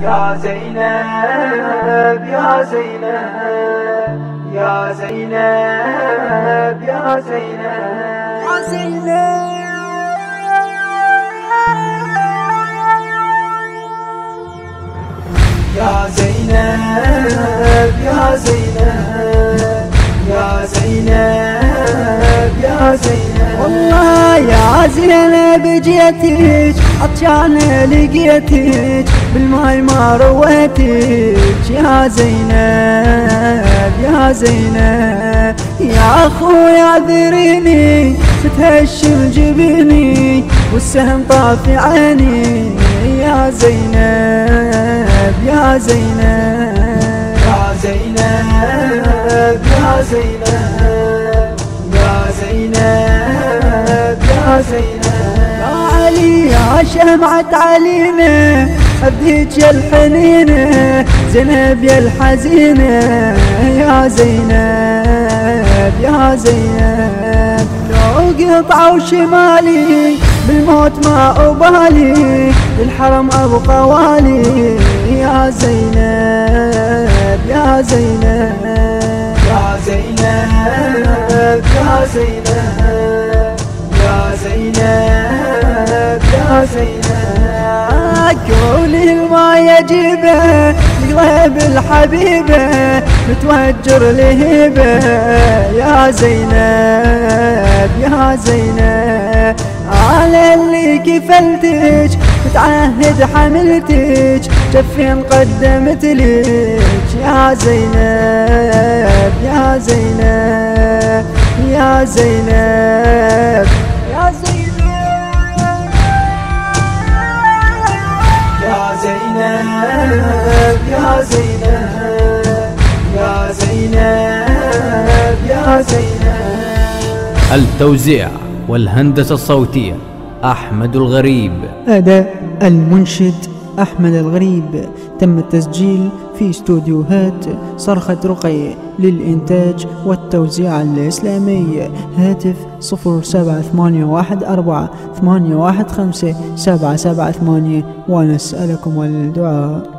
يا زينب يا زينب يا زينب يا زينب يا زينب يا زينب يا زينب يا زينب يا زينب والله يا زينب جيتك عطشان لقيتك بالماي ما رويتك يا زينب يا زينب يا اخويا ذريني تتهشم جبيني والسهم طافي عيني يا زينب يا زينب يا زينب يا زينب يا زينب يا زينب يا علي يا شمعة علينا أبديك يا الحنينة زينب يا الحزينة يا زينب يا زينب لو قطعة وشمالي بالموت ما أبالي للحرم أبقى والي يا زينب يا زينب يا زينب يا زينب يا زينب يا زينب قولي ما يجيبه لقلب الحبيبة متوجر لهيبة يا زينب يا زينب على اللي كفلتك متعهد حملتك جفين قدمت لك يا زينب يا زينب يا زينب يا زينب يا زينب يا زينب يا زينب يا زينب. التوزيع والهندسة الصوتية أحمد الغريب. أداء المنشد أحمد الغريب. تم التسجيل في استوديوهات صرخة رقي للإنتاج والتوزيع الإسلامي. هاتف 07814815778 ونسألكم الدعاء.